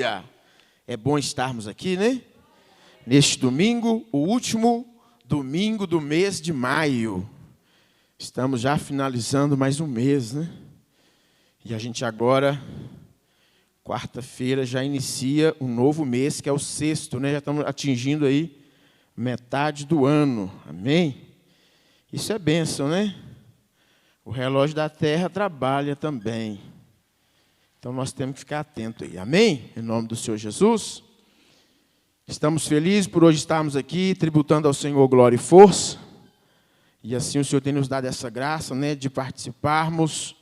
Aleluia! É bom estarmos aqui, né? Neste domingo, o último domingo do mês de maio. Estamos já finalizando mais um mês, né? E a gente agora, quarta-feira, já inicia um novo mês, que é o sexto, né? Já estamos atingindo aí metade do ano. Amém? Isso é bênção, né? O relógio da terra trabalha também. Então, nós temos que ficar atentos aí. Amém? Em nome do Senhor Jesus. Estamos felizes por hoje estarmos aqui, tributando ao Senhor glória e força. E assim o Senhor tem nos dado essa graça, né, de participarmos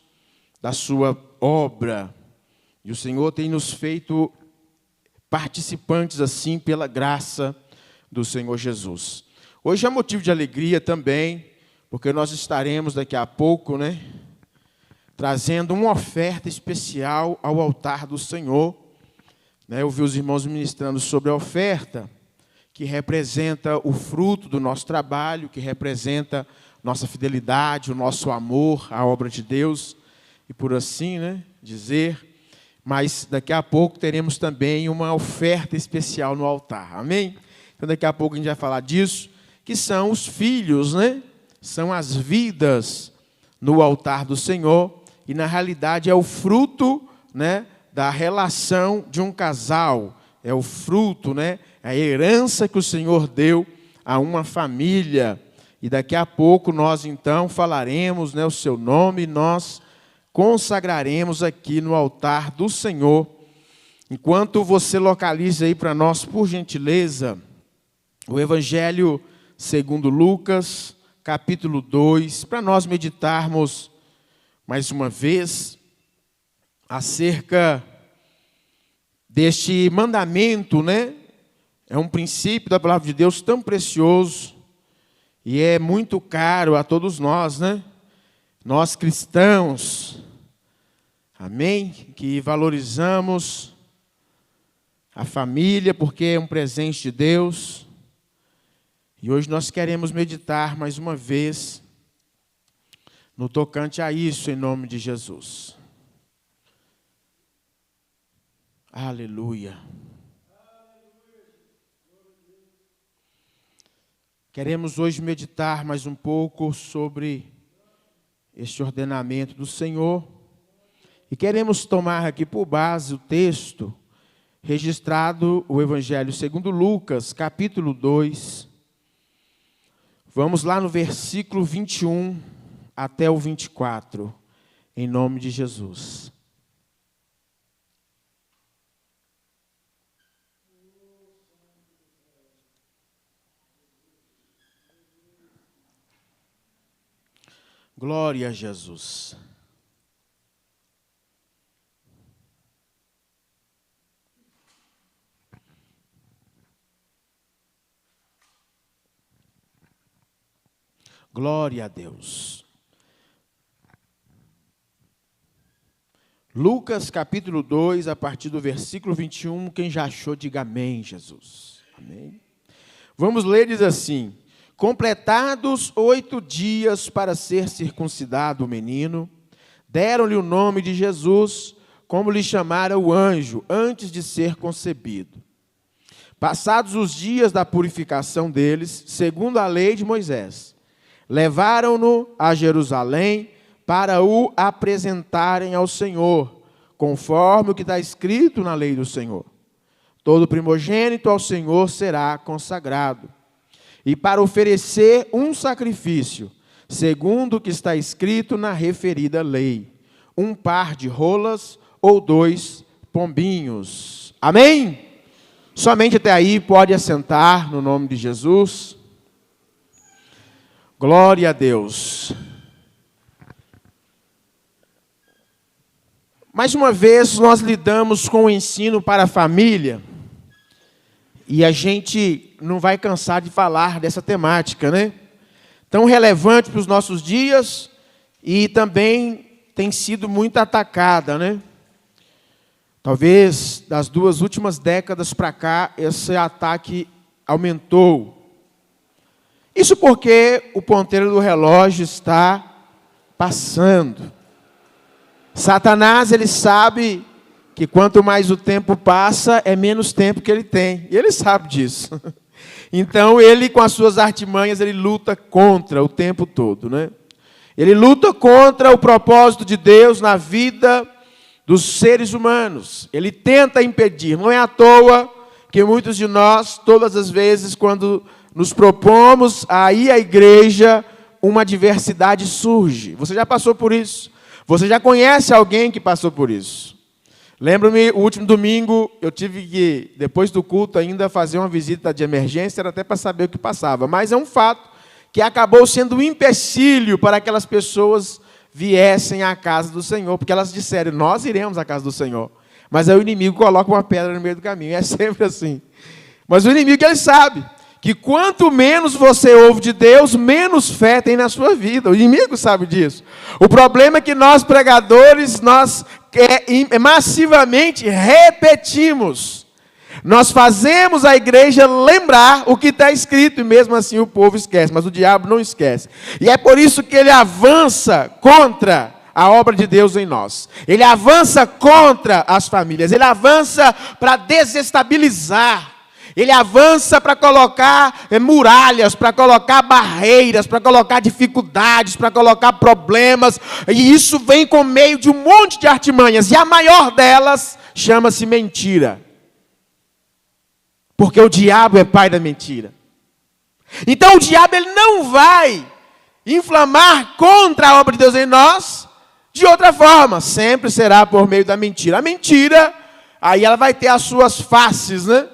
da sua obra. E o Senhor tem nos feito participantes assim pela graça do Senhor Jesus. Hoje é motivo de alegria também, porque nós estaremos daqui a pouco, né, trazendo uma oferta especial ao altar do Senhor. Eu vi os irmãos ministrando sobre a oferta, que representa o fruto do nosso trabalho, que representa nossa fidelidade, o nosso amor à obra de Deus, e por assim, né, dizer. Mas daqui a pouco teremos também uma oferta especial no altar, amém? Então daqui a pouco a gente vai falar disso, que são os filhos, né? São as vidas no altar do Senhor, e na realidade é o fruto, né, da relação de um casal, é o fruto, né, a herança que o Senhor deu a uma família. E daqui a pouco nós então falaremos, né, o seu nome, nós consagraremos aqui no altar do Senhor. Enquanto você localiza aí para nós, por gentileza, o Evangelho segundo Lucas, capítulo 2, para nós meditarmos mais uma vez acerca deste mandamento, né? É um princípio da palavra de Deus tão precioso e é muito caro a todos nós, né? Nós cristãos, amém? Que valorizamos a família porque é um presente de Deus. E hoje nós queremos meditar mais uma vez no tocante a isso, em nome de Jesus. Aleluia. Queremos hoje meditar mais um pouco sobre este ordenamento do Senhor. E queremos tomar aqui por base o texto registrado, o Evangelho segundo Lucas, capítulo 2. Vamos lá no versículo 21 até o 24, em nome de Jesus. Glória a Jesus. Glória a Deus. Lucas capítulo 2, a partir do versículo 21, quem já achou, diga amém, Jesus. Amém. Vamos ler, diz assim: completados 8 dias para ser circuncidado o menino, deram-lhe o nome de Jesus, como lhe chamara o anjo, antes de ser concebido. Passados os dias da purificação deles, segundo a lei de Moisés, levaram-no a Jerusalém para o apresentarem ao Senhor, conforme o que está escrito na lei do Senhor. Todo primogênito ao Senhor será consagrado. E para oferecer um sacrifício, segundo o que está escrito na referida lei, 1 par de rolas ou 2 pombinhos. Amém? Somente até aí, pode assentar no nome de Jesus. Glória a Deus. Mais uma vez, nós lidamos com o ensino para a família. E a gente não vai cansar de falar dessa temática, né? Tão relevante para os nossos dias e também tem sido muito atacada, né? Talvez das 2 últimas décadas para cá, esse ataque aumentou. Isso porque o ponteiro do relógio está passando. Satanás, ele sabe que quanto mais o tempo passa, é menos tempo que ele tem. E ele sabe disso. Então, ele, com as suas artimanhas, ele luta contra o tempo todo, né? Ele luta contra o propósito de Deus na vida dos seres humanos. Ele tenta impedir. Não é à toa que muitos de nós, todas as vezes, quando nos propomos a ir à igreja, uma adversidade surge. Você já passou por isso? Você já conhece alguém que passou por isso? Lembro-me, o último domingo, eu tive que, depois do culto, ainda fazer uma visita de emergência, era até para saber o que passava. Mas é um fato que acabou sendo um empecilho para que aquelas pessoas viessem à casa do Senhor, porque elas disseram, nós iremos à casa do Senhor. Mas aí o inimigo coloca uma pedra no meio do caminho, é sempre assim. Mas o inimigo, ele sabe que quanto menos você ouve de Deus, menos fé tem na sua vida. O inimigo sabe disso. O problema é que nós, pregadores, nós massivamente repetimos. Nós fazemos a igreja lembrar o que está escrito, e mesmo assim o povo esquece, mas o diabo não esquece. E é por isso que ele avança contra a obra de Deus em nós. Ele avança contra as famílias, ele avança para desestabilizar. Ele avança para colocar muralhas, para colocar barreiras, para colocar dificuldades, para colocar problemas. E isso vem com meio de um monte de artimanhas. E a maior delas chama-se mentira. Porque o diabo é pai da mentira. Então o diabo, ele não vai inflamar contra a obra de Deus em nós de outra forma. Sempre será por meio da mentira. A mentira, aí ela vai ter as suas faces, né?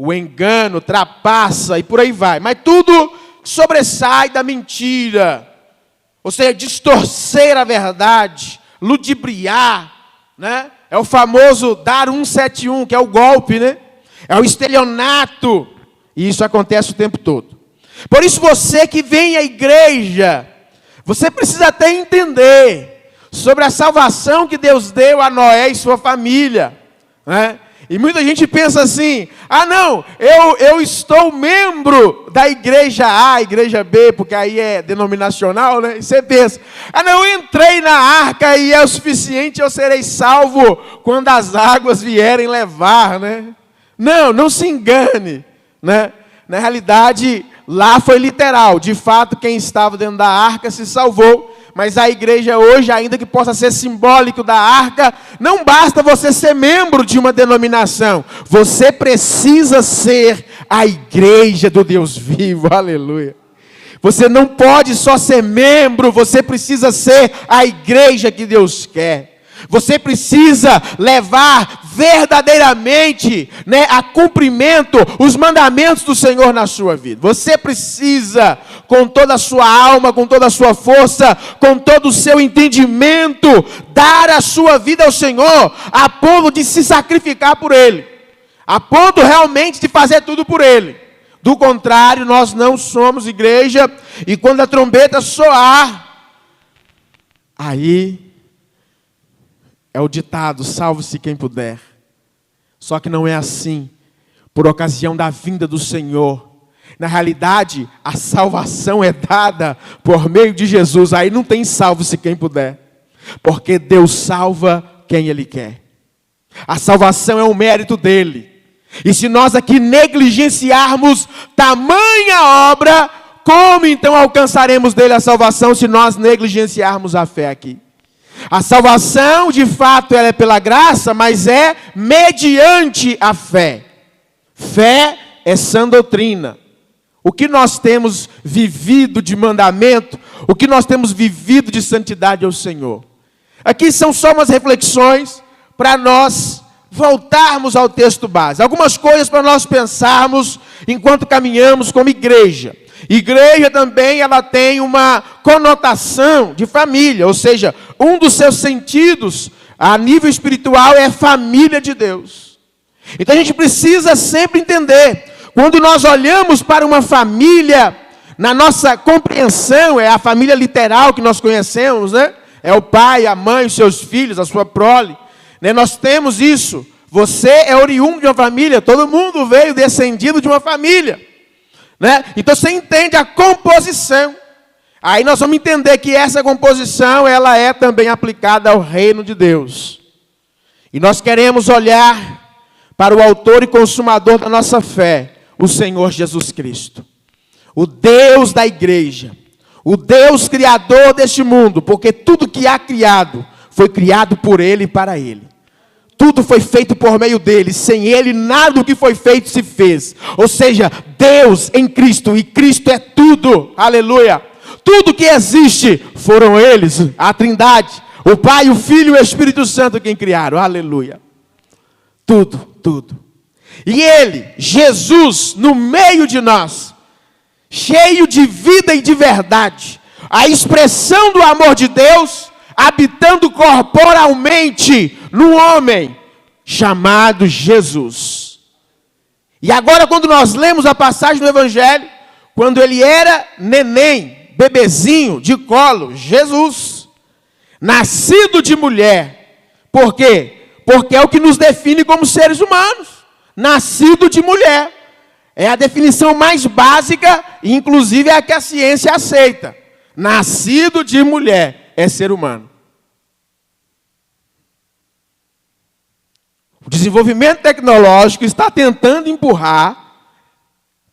O engano, trapaça e por aí vai. Mas tudo sobressai da mentira. Ou seja, distorcer a verdade, ludibriar, né? É o famoso dar 171, que é o golpe, né? É o estelionato. E isso acontece o tempo todo. Por isso você que vem à igreja, você precisa até entender sobre a salvação que Deus deu a Noé e sua família, né? E muita gente pensa assim, não, eu estou membro da igreja A, igreja B, porque aí é denominacional, né? E você pensa, não, eu entrei na arca e é o suficiente, eu serei salvo quando as águas vierem levar, né? Não se engane, né? Na realidade, lá foi literal, de fato quem estava dentro da arca se salvou. Mas a igreja hoje, ainda que possa ser simbólico da arca, não basta você ser membro de uma denominação. Você precisa ser a igreja do Deus vivo, aleluia. Você não pode só ser membro, você precisa ser a igreja que Deus quer. Você precisa levar verdadeiramente, né, a cumprimento os mandamentos do Senhor na sua vida. Você precisa, com toda a sua alma, com toda a sua força, com todo o seu entendimento, dar a sua vida ao Senhor, a ponto de se sacrificar por Ele, a ponto realmente de fazer tudo por Ele. Do contrário, nós não somos igreja, e quando a trombeta soar, aí é o ditado, salve-se quem puder. Só que não é assim, por ocasião da vinda do Senhor. Na realidade, a salvação é dada por meio de Jesus. Aí não tem salve-se quem puder, porque Deus salva quem Ele quer. A salvação é um mérito dEle. E se nós aqui negligenciarmos tamanha obra, como então alcançaremos dEle a salvação se nós negligenciarmos a fé aqui? A salvação, de fato, ela é pela graça, mas é mediante a fé. Fé é sã doutrina. O que nós temos vivido de mandamento, o que nós temos vivido de santidade ao Senhor. Aqui são só umas reflexões para nós voltarmos ao texto base. Algumas coisas para nós pensarmos enquanto caminhamos como igreja. Igreja também, ela tem uma conotação de família, ou seja, um dos seus sentidos a nível espiritual é família de Deus. Então a gente precisa sempre entender, quando nós olhamos para uma família, na nossa compreensão, é a família literal que nós conhecemos, né? É o pai, a mãe, os seus filhos, a sua prole, né? Nós temos isso. Você é oriundo de uma família, todo mundo veio descendido de uma família, né? Então você entende a composição. Aí nós vamos entender que essa composição, ela é também aplicada ao reino de Deus. E nós queremos olhar para o autor e consumador da nossa fé, o Senhor Jesus Cristo. O Deus da igreja, o Deus criador deste mundo, porque tudo que há criado foi criado por Ele e para Ele. Tudo foi feito por meio dele, sem Ele nada do que foi feito se fez. Ou seja, Deus em Cristo, e Cristo é tudo, aleluia. Tudo que existe foram eles, a Trindade, o Pai, o Filho e o Espírito Santo quem criaram, aleluia. Tudo. E Ele, Jesus, no meio de nós, cheio de vida e de verdade, a expressão do amor de Deus, habitando corporalmente no homem, chamado Jesus. E agora quando nós lemos a passagem do Evangelho, quando ele era neném, bebezinho, de colo, Jesus, nascido de mulher. Por quê? Porque é o que nos define como seres humanos, nascido de mulher. É a definição mais básica, e inclusive é a que a ciência aceita. Nascido de mulher é ser humano. O desenvolvimento tecnológico está tentando empurrar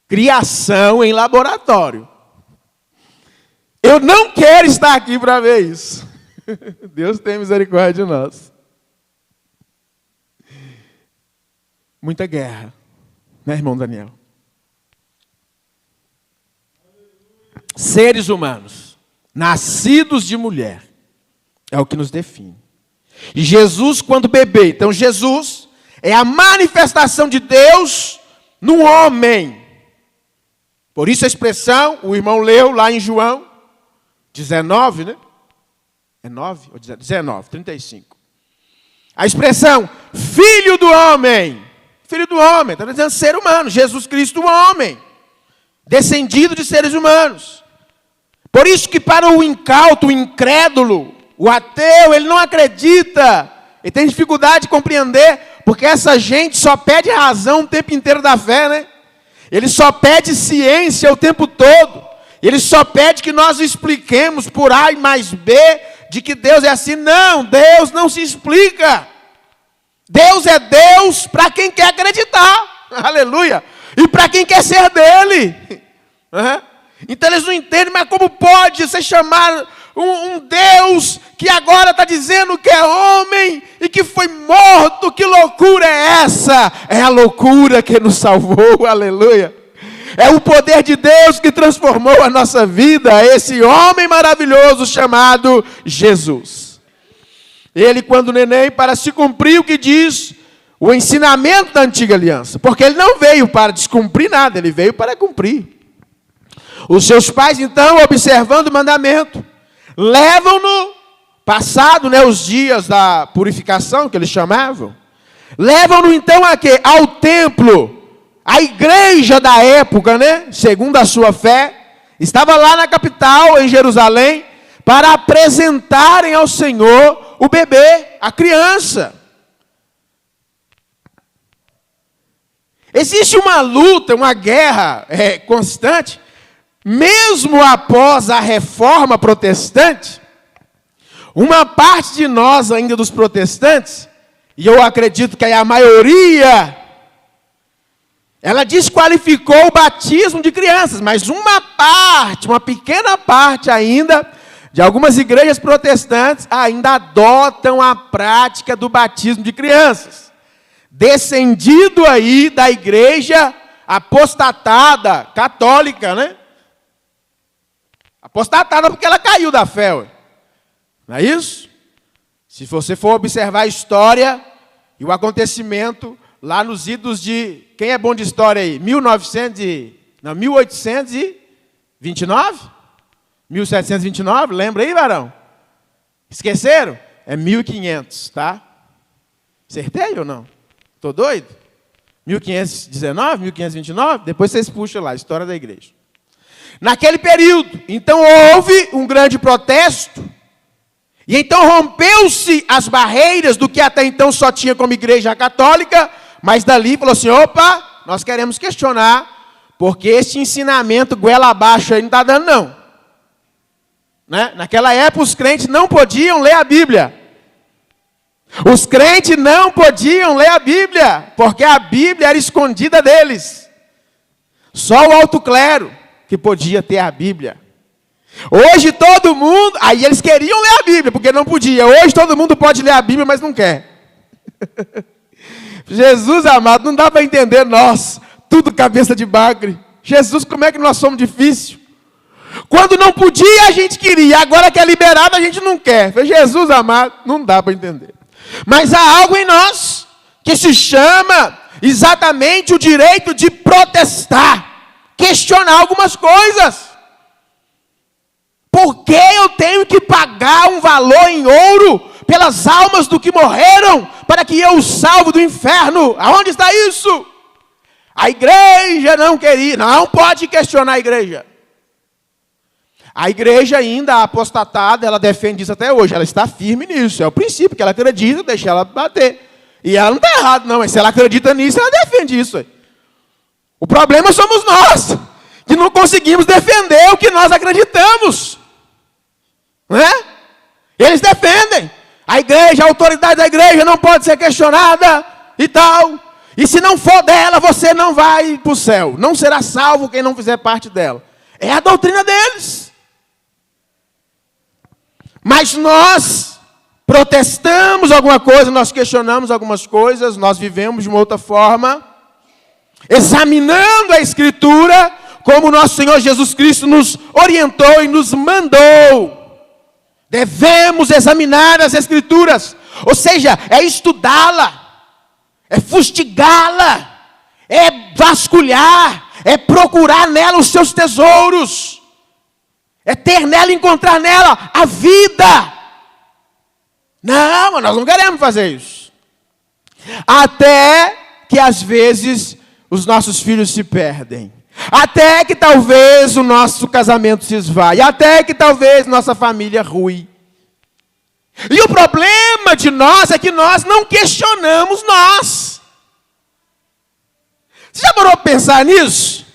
criação em laboratório. Eu não quero estar aqui para ver isso. Deus tem misericórdia de nós. Muita guerra, né, irmão Daniel? Seres humanos, nascidos de mulher, é o que nos define. E Jesus, quando bebê, então Jesus é a manifestação de Deus no homem. Por isso a expressão, o irmão leu lá em João 19, né? É 9 ou 19, 35. A expressão, filho do homem. Filho do homem, está dizendo ser humano. Jesus Cristo, homem. Descendido de seres humanos. Por isso que para o incauto, o incrédulo, o ateu, ele não acredita. Ele tem dificuldade de compreender, porque essa gente só pede razão o tempo inteiro da fé, né? Ele só pede ciência o tempo todo. Ele só pede que nós expliquemos por A mais B, de que Deus é assim. Não, Deus não se explica. Deus é Deus para quem quer acreditar. Aleluia. E para quem quer ser dele. Então eles não entendem, mas como pode você chamar um Deus que agora está dizendo que é homem e que foi morto? Que loucura é essa? É a loucura que nos salvou, aleluia. É o poder de Deus que transformou a nossa vida, esse homem maravilhoso chamado Jesus. Ele, quando neném, para se cumprir o que diz o ensinamento da antiga aliança, porque ele não veio para descumprir nada, ele veio para cumprir. Os seus pais, então, observando o mandamento, levam-no, passado, né, os dias da purificação, que eles chamavam, levam-no, então, a quê? Ao templo. A igreja da época, né, segundo a sua fé, estava lá na capital, em Jerusalém, para apresentarem ao Senhor o bebê, a criança. Existe uma luta, uma guerra constante, mesmo após a reforma protestante. Uma parte de nós ainda dos protestantes, e eu acredito que é a maioria, ela desqualificou o batismo de crianças, mas uma parte, uma pequena parte ainda, de algumas igrejas protestantes, ainda adotam a prática do batismo de crianças. Descendido aí da igreja apostatada, católica, né? Apostatada porque ela caiu da fé, ué. Não é isso? Se você for observar a história e o acontecimento lá nos idos de... Quem é bom de história aí? 1829? 1729? Lembra aí, varão? Esqueceram? É 1500, tá? Acertei ou não? Estou doido? 1519, 1529? Depois vocês puxam lá, a história da igreja. Naquele período, então houve um grande protesto, e então rompeu-se as barreiras do que até então só tinha como igreja católica, mas dali falou assim, opa, nós queremos questionar, porque esse ensinamento goela abaixo aí não está dando não. Né? Naquela época os crentes não podiam ler a Bíblia. Os crentes não podiam ler a Bíblia, porque a Bíblia era escondida deles. Só o alto clero que podia ter a Bíblia. Hoje todo mundo, aí eles queriam ler a Bíblia, porque não podia. Hoje todo mundo pode ler a Bíblia, mas não quer. Jesus amado, não dá para entender nós, tudo cabeça de bagre. Jesus, como é que nós somos difíceis? Quando não podia, a gente queria. Agora que é liberado, a gente não quer. Jesus amado, não dá para entender. Mas há algo em nós que se chama exatamente o direito de protestar, questionar algumas coisas. Por que eu tenho que pagar um valor em ouro pelas almas do que morreram, para que eu os salvo do inferno? Aonde está isso? A igreja não queria, não pode questionar a igreja. A igreja ainda apostatada, ela defende isso até hoje, ela está firme nisso, é o princípio que ela acredita, deixa ela bater. E ela não está errada não, mas se ela acredita nisso, ela defende isso. O problema somos nós, que não conseguimos defender o que nós acreditamos. Não é? Eles defendem. A igreja, a autoridade da igreja não pode ser questionada e tal. E se não for dela, você não vai para o céu. Não será salvo quem não fizer parte dela. É a doutrina deles. Mas nós protestamos alguma coisa, nós questionamos algumas coisas, nós vivemos de uma outra forma, examinando a Escritura, como o nosso Senhor Jesus Cristo nos orientou e nos mandou. Devemos examinar as Escrituras, ou seja, é estudá-la, é fustigá-la, é vasculhar, é procurar nela os seus tesouros, é ter nela, encontrar nela a vida. Não, nós não queremos fazer isso. Até que às vezes os nossos filhos se perdem. Até que talvez o nosso casamento se esvaie. Até que talvez nossa família rui. E o problema de nós é que nós não questionamos nós. Você já parou para pensar nisso?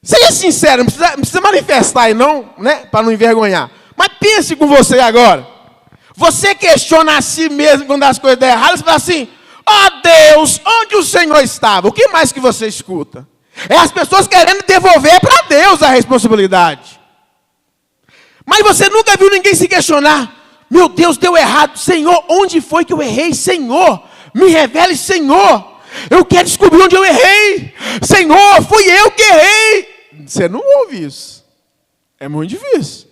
Seja sincero, não precisa manifestar aí não, né? Para não envergonhar. Mas pense com você agora. Você questiona a si mesmo quando as coisas dão errado, você fala assim, ó Deus, onde o Senhor estava? O que mais que você escuta? É as pessoas querendo devolver para Deus a responsabilidade. Mas você nunca viu ninguém se questionar. Meu Deus, deu errado. Senhor, onde foi que eu errei? Senhor, me revele, Senhor. Eu quero descobrir onde eu errei. Senhor, fui eu que errei. Você não ouve isso. É muito difícil.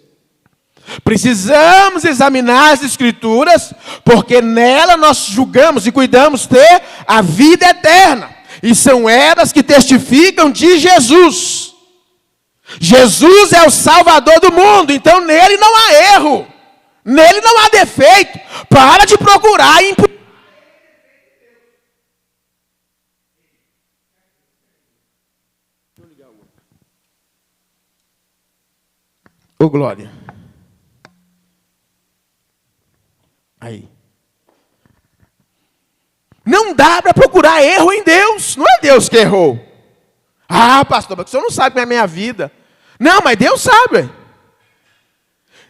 Precisamos examinar as Escrituras, porque nela nós julgamos e cuidamos ter a vida eterna. E são elas que testificam de Jesus. Jesus é o Salvador do mundo, então nele não há erro. Nele não há defeito. Para de procurar imputar. Ô glória. Aí. Não dá para procurar erro em Deus. Não é Deus que errou. Ah, pastor, mas o senhor não sabe como é a minha vida. Não, mas Deus sabe.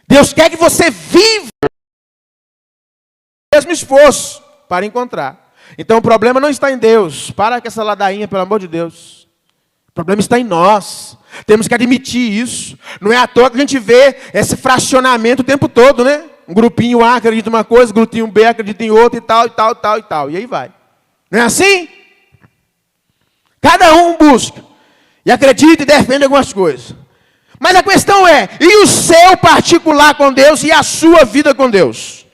Deus quer que você viva o mesmo esforço para encontrar. Então o problema não está em Deus. Para com essa ladainha, pelo amor de Deus. O problema está em nós. Temos que admitir isso. Não é à toa que a gente vê esse fracionamento o tempo todo, né? Um grupinho A acredita em uma coisa, um grupinho B acredita em outra e tal, e tal, e tal, e tal. E aí vai. Não é assim? Cada um busca. E acredita e defende algumas coisas. Mas a questão é, e o seu particular com Deus e a sua vida com Deus?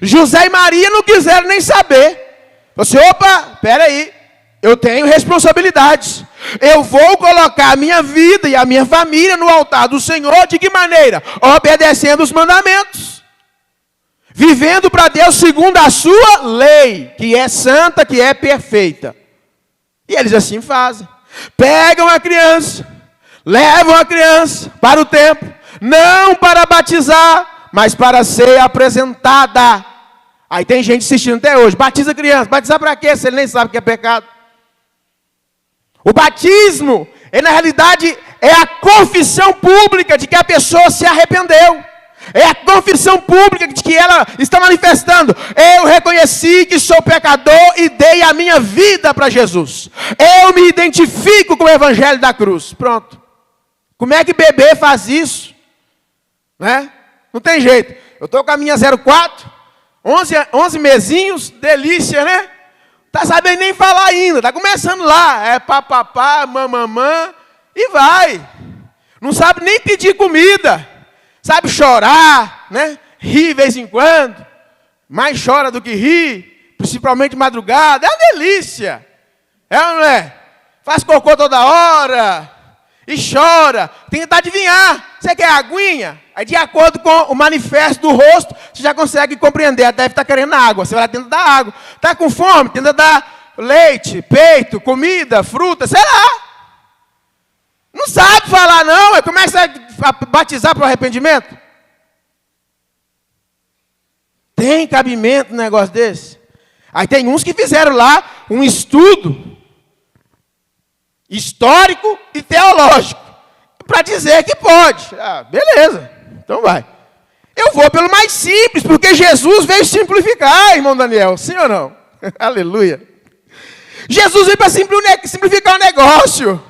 José e Maria não quiseram nem saber. Você, opa, peraí. Eu tenho responsabilidades. Eu vou colocar a minha vida e a minha família no altar do Senhor. De que maneira? Obedecendo os mandamentos. Vivendo para Deus segundo a sua lei. Que é santa, que é perfeita. E eles assim fazem. Pegam a criança. Levam a criança para o templo. Não para batizar, mas para ser apresentada. Aí tem gente assistindo até hoje. Batiza a criança. Batizar para quê? Se ele nem sabe que é pecado. O batismo, na realidade, é a confissão pública de que a pessoa se arrependeu. É a confissão pública de que ela está manifestando. Eu reconheci que sou pecador e dei a minha vida para Jesus. Eu me identifico com o evangelho da cruz. Pronto. Como é que bebê faz isso? Né? Não tem jeito. Eu estou com a minha 04, 11 mesinhos, delícia, né? Tá sabendo nem falar ainda, tá começando lá. É papapá, mamamã, e vai. Não sabe nem pedir comida. Sabe chorar, né? Ri de vez em quando. Mais chora do que ri, principalmente de madrugada. É uma delícia. É ou não é? Faz cocô toda hora. E chora. Tem que adivinhar. Você quer aguinha? Aí, de acordo com o manifesto do rosto, você já consegue compreender. Ela deve estar querendo água. Você vai lá dentro da água. Está com fome? Tenta dar leite, peito, comida, fruta, sei lá. Não sabe falar não. Começa a batizar para o arrependimento. Tem cabimento um negócio desse? Aí tem uns que fizeram lá um estudo histórico e teológico para dizer que pode. Ah, beleza, então vai. Eu vou pelo mais simples, porque Jesus veio simplificar, irmão Daniel. Sim ou não? Aleluia. Jesus veio para simplificar o negócio.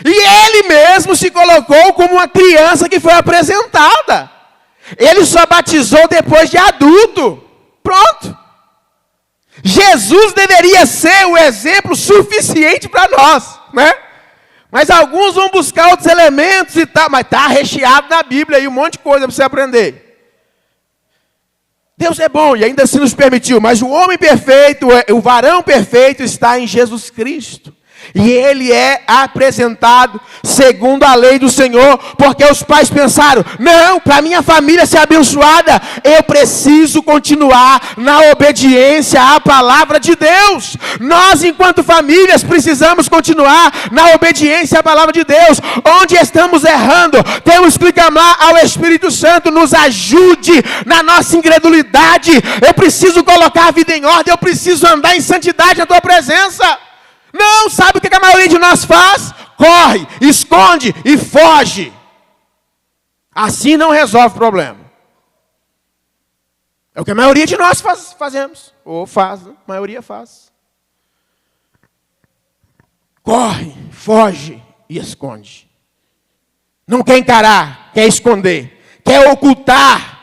E ele mesmo se colocou como uma criança que foi apresentada. Ele só batizou depois de adulto. Pronto. Jesus deveria ser o exemplo suficiente para nós, né? Mas alguns vão buscar outros elementos e tal, mas está recheado na Bíblia aí um monte de coisa para você aprender. Deus é bom e ainda assim nos permitiu, mas o homem perfeito, o varão perfeito está em Jesus Cristo. E ele é apresentado segundo a lei do Senhor, porque os pais pensaram, não, para minha família ser abençoada, eu preciso continuar na obediência à palavra de Deus. Nós, enquanto famílias, precisamos continuar na obediência à palavra de Deus. Onde estamos errando, temos que clamar ao Espírito Santo, nos ajude na nossa incredulidade. Eu preciso colocar a vida em ordem, eu preciso andar em santidade na tua presença. Não, sabe o que a maioria de nós faz? Corre, esconde e foge. Assim não resolve o problema. É o que a maioria de nós fazemos. Ou faz, né? A maioria faz. Corre, foge e esconde. Não quer encarar, quer esconder. Quer ocultar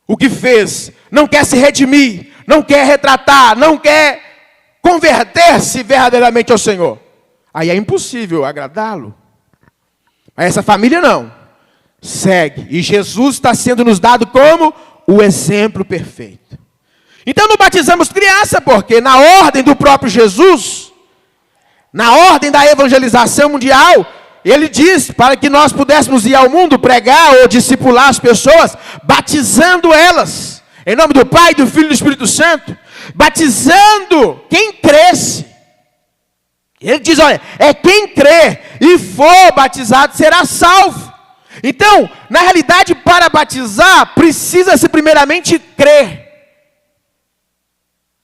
o que fez. Não quer se redimir. Não quer retratar. Não quer converter-se verdadeiramente ao Senhor. Aí é impossível agradá-lo. Mas essa família não. Segue. E Jesus está sendo nos dado como o exemplo perfeito. Então não batizamos criança, porque na ordem do próprio Jesus, na ordem da evangelização mundial, ele diz para que nós pudéssemos ir ao mundo pregar ou discipular as pessoas, batizando elas. Em nome do Pai, do Filho e do Espírito Santo. Batizando quem cresce. Ele diz, olha, é quem crê e for batizado será salvo. Então, na realidade, para batizar, precisa-se primeiramente crer.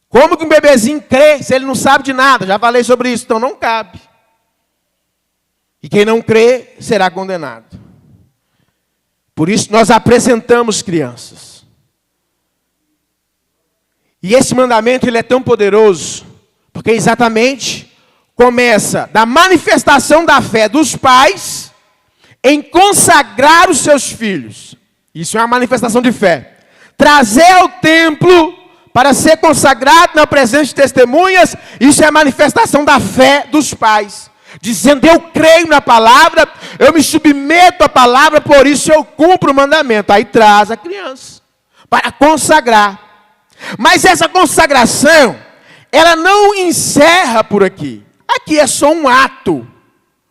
Como que um bebezinho crê se ele não sabe de nada? Já falei sobre isso, então não cabe. E quem não crê será condenado. Por isso nós apresentamos crianças. E esse mandamento ele é tão poderoso, porque exatamente começa da manifestação da fé dos pais em consagrar os seus filhos. Isso é uma manifestação de fé. Trazer ao templo para ser consagrado na presença de testemunhas, isso é a manifestação da fé dos pais. Dizendo, eu creio na palavra, eu me submeto à palavra, por isso eu cumpro o mandamento. Aí traz a criança para consagrar. Mas essa consagração, ela não encerra por aqui. Aqui é só um ato.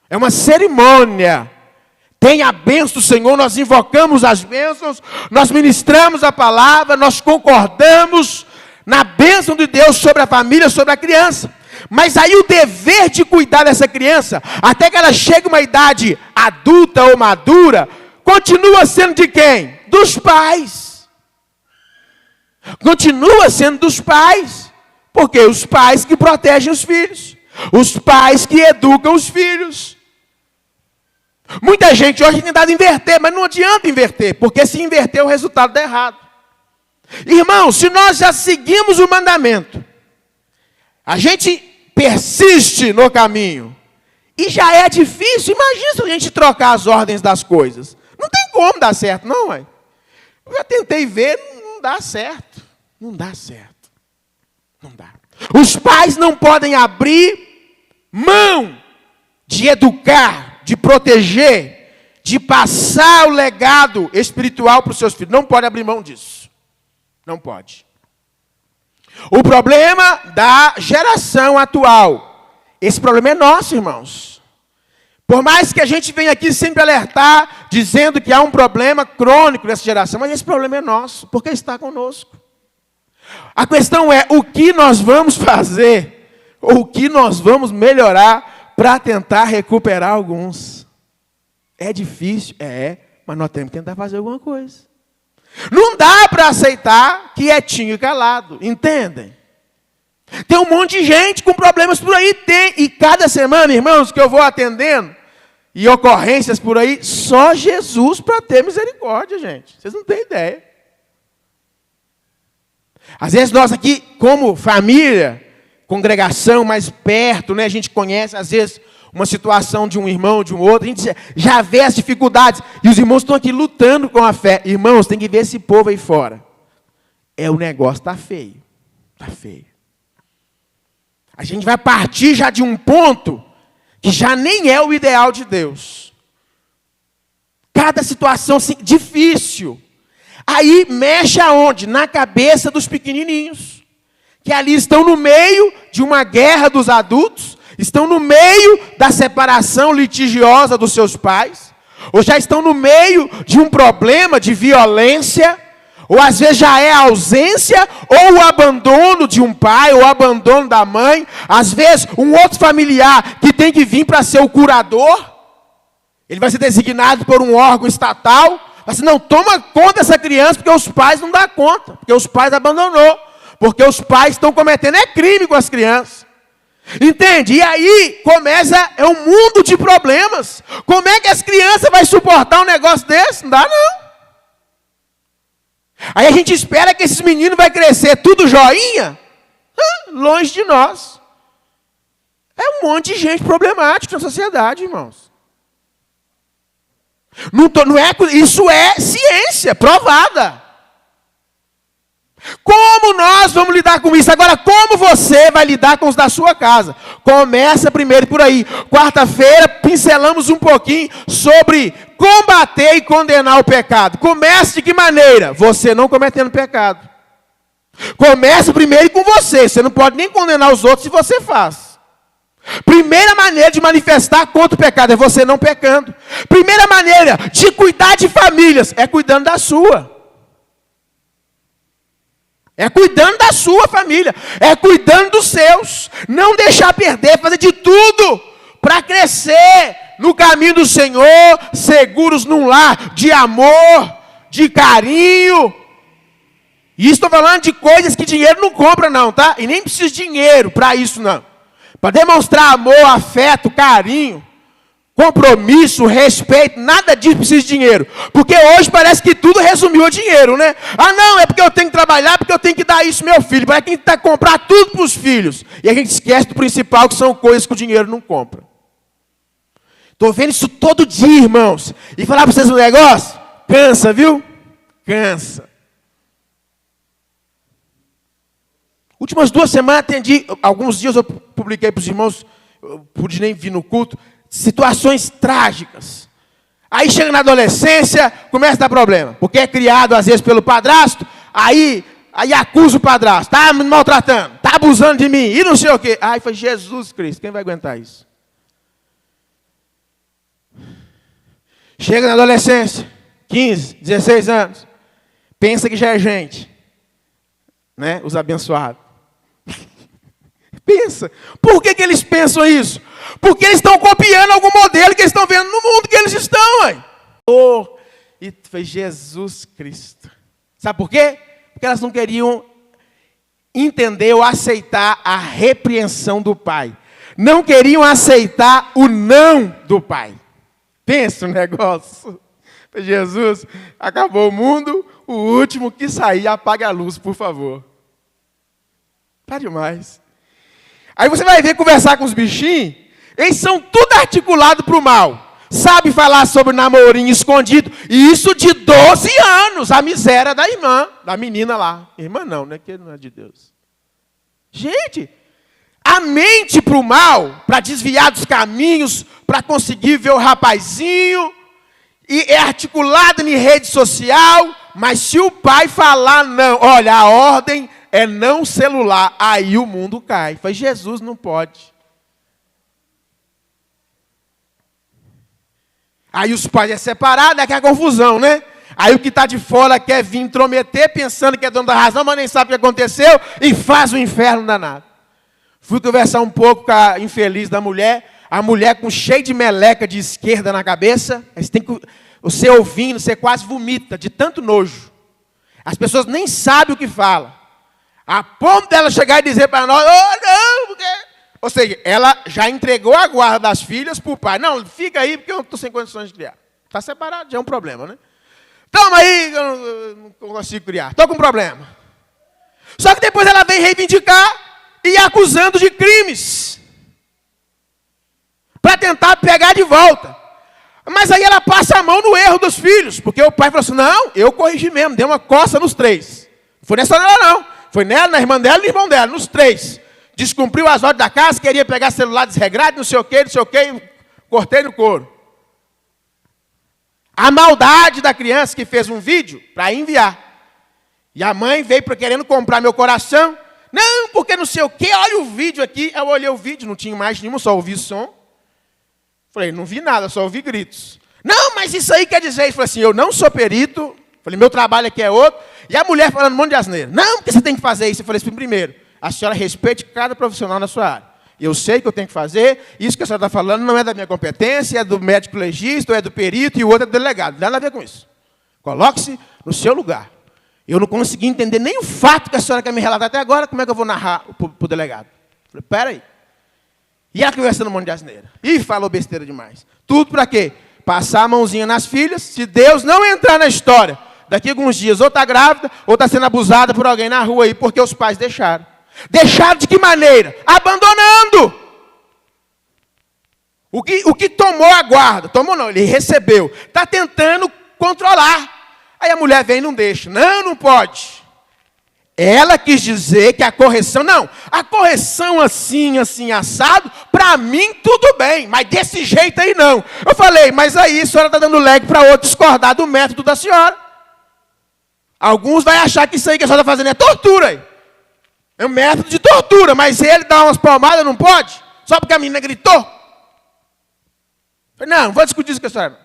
É uma cerimônia. Tem a bênção do Senhor, nós invocamos as bênçãos, nós ministramos a palavra, nós concordamos na bênção de Deus sobre a família, sobre a criança. Mas aí o dever de cuidar dessa criança, até que ela chegue a uma idade adulta ou madura, continua sendo de quem? Dos pais. Continua sendo dos pais, porque os pais que protegem os filhos, os pais que educam os filhos. Muita gente hoje tem tentado inverter, mas não adianta inverter, porque se inverter o resultado dá errado. Irmãos, se nós já seguimos o mandamento, a gente persiste no caminho, e já é difícil, imagina se a gente trocar as ordens das coisas. Não tem como dar certo, não, ué. Eu já tentei ver, não dá certo. Não dá certo. Não dá. Os pais não podem abrir mão de educar, de proteger, de passar o legado espiritual para os seus filhos. Não pode abrir mão disso. Não pode. O problema da geração atual. Esse problema é nosso, irmãos. Por mais que a gente venha aqui sempre alertar, dizendo que há um problema crônico nessa geração, mas esse problema é nosso, porque está conosco. A questão é o que nós vamos fazer, ou o que nós vamos melhorar para tentar recuperar alguns. É difícil? Mas nós temos que tentar fazer alguma coisa. Não dá para aceitar quietinho e calado, entendem? Tem um monte de gente com problemas por aí, e cada semana, irmãos, que eu vou atendendo, e ocorrências por aí, só Jesus para ter misericórdia, gente. Vocês não têm ideia. Às vezes nós aqui, como família, congregação mais perto, né, a gente conhece, às vezes, uma situação de um irmão, de um outro, a gente já vê as dificuldades, e os irmãos estão aqui lutando com a fé. Irmãos, tem que ver esse povo aí fora. O negócio está feio. Está feio. A gente vai partir já de um ponto que já nem é o ideal de Deus. Cada situação difícil. Aí mexe aonde? Na cabeça dos pequenininhos. Que ali estão no meio de uma guerra dos adultos, estão no meio da separação litigiosa dos seus pais, ou já estão no meio de um problema de violência, ou às vezes já é a ausência, ou o abandono de um pai, ou o abandono da mãe. Às vezes um outro familiar que tem que vir para ser o curador, ele vai ser designado por um órgão estatal, mas não, toma conta dessa criança, porque os pais não dão conta, porque os pais abandonou, porque os pais estão cometendo crime com as crianças. Entende? E aí começa, um mundo de problemas. Como é que as crianças vão suportar um negócio desse? Não dá, não. Aí a gente espera que esses meninos vão crescer tudo joinha? Longe de nós. É um monte de gente problemática na sociedade, irmãos. Isso é ciência provada. Como nós vamos lidar com isso? Agora, como você vai lidar com os da sua casa? Começa primeiro por aí. Quarta-feira, pincelamos um pouquinho sobre combater e condenar o pecado. Comece de que maneira? Você não cometendo pecado. Comece primeiro com você. Você não pode nem condenar os outros se você faz. Primeira maneira de manifestar contra o pecado é você não pecando. Primeira maneira de cuidar de famílias é cuidando da sua. É cuidando da sua família, é cuidando dos seus, não deixar perder, fazer de tudo para crescer no caminho do Senhor, seguros num lar de amor, de carinho. E estou falando de coisas que dinheiro não compra não, tá? E nem precisa de dinheiro para isso não. Para demonstrar amor, afeto, carinho, compromisso, respeito, nada disso precisa de dinheiro. Porque hoje parece que tudo resumiu a dinheiro, né? Ah, não, é porque eu tenho que trabalhar, porque eu tenho que dar isso ao meu filho. Parece que a gente tem que comprar tudo para os filhos. E a gente esquece do principal, que são coisas que o dinheiro não compra. Estou vendo isso todo dia, irmãos. E falar para vocês um negócio? Cansa, viu? Cansa. Últimas 2 semanas atendi, alguns dias eu publiquei para os irmãos, eu pude nem vir no culto, situações trágicas. Aí chega na adolescência, começa a dar problema. Porque é criado, às vezes, pelo padrasto, aí acusa o padrasto. Está me maltratando, está abusando de mim, e não sei o quê. Aí foi Jesus Cristo, quem vai aguentar isso? Chega na adolescência, 15, 16 anos, pensa que já é gente. Né? Os abençoados. Pensa. Por que eles pensam isso? Porque eles estão copiando algum modelo que eles estão vendo no mundo que eles estão. Ué. E foi Jesus Cristo. Sabe por quê? Porque elas não queriam entender ou aceitar a repreensão do pai. Não queriam aceitar o não do pai. Pensa o negócio. Jesus, acabou o mundo, o último que sair, apague a luz, por favor. Tá demais. Aí você vai ver conversar com os bichinhos, eles são tudo articulados para o mal. Sabe falar sobre namorinho escondido. E isso de 12 anos, a miséria da irmã, da menina lá. Irmã não, né? Que não é de Deus. Gente, a mente para o mal, para desviar dos caminhos, para conseguir ver o rapazinho, e é articulada em rede social, mas se o pai falar não, olha, a ordem é não celular, aí o mundo cai. Fala, Jesus não pode. Aí os pais é separado, é que é a confusão, né? Aí o que está de fora quer vir intrometer, pensando que é dono da razão, mas nem sabe o que aconteceu, e faz o inferno danado. Fui conversar um pouco com a infeliz da mulher, a mulher com cheio de meleca de esquerda na cabeça, você ouvindo, você quase vomita, de tanto nojo. As pessoas nem sabem o que falam. A ponto dela chegar e dizer para nós, oh não, porque... Ou seja, ela já entregou a guarda das filhas para o pai. Não, fica aí, porque eu não estou sem condições de criar. Está separado, já é um problema, né? Toma aí, eu não consigo criar. Estou com problema. Só que depois ela vem reivindicar e acusando de crimes. Para tentar pegar de volta. Mas aí ela passa a mão no erro dos filhos. Porque o pai falou assim, não, eu corrigi mesmo, dei uma coça nos 3. Não foi nessa dela não. Foi nela, na irmã dela e no irmão dela, nos 3. Descumpriu as ordens da casa, queria pegar celular desregrado, não sei o quê, cortei no couro. A maldade da criança que fez um vídeo para enviar. E a mãe veio querendo comprar meu coração. Não, porque não sei o quê, olha o vídeo aqui. Eu olhei o vídeo, não tinha imagem nenhuma, só ouvi som. Falei, não vi nada, só ouvi gritos. Não, mas isso aí quer dizer, ele falou assim, eu não sou perito. Falei, meu trabalho aqui é outro. E a mulher falando um monte de asneira. Não, porque você tem que fazer isso. Eu falei assim, primeiro, a senhora respeite cada profissional na sua área. Eu sei que eu tenho que fazer, isso que a senhora está falando não é da minha competência, é do médico legista, ou é do perito, e o outro é do delegado. Nada a ver com isso. Coloque-se no seu lugar. Eu não consegui entender nem o fato que a senhora quer me relatar até agora, como é que eu vou narrar para o delegado? Falei, peraí. E ela conversando um monte de asneira. Ih, falou besteira demais. Tudo para quê? Passar a mãozinha nas filhas, se Deus não entrar na história, daqui a alguns dias, ou está grávida, ou está sendo abusada por alguém na rua aí, porque os pais deixaram. Deixaram de que maneira? Abandonando. O que tomou a guarda? Tomou não, ele recebeu. Está tentando controlar. Aí a mulher vem e não deixa. Não, não pode. Ela quis dizer que a correção... Não, a correção assim, assado, para mim tudo bem, mas desse jeito aí não. Eu falei, mas aí a senhora está dando leg para outro discordar do método da senhora. Alguns vão achar que isso aí que a senhora está fazendo é tortura aí. É um método de tortura, mas ele dá umas palmadas, não pode? Só porque a menina gritou? Falei, não vou discutir isso com a senhora.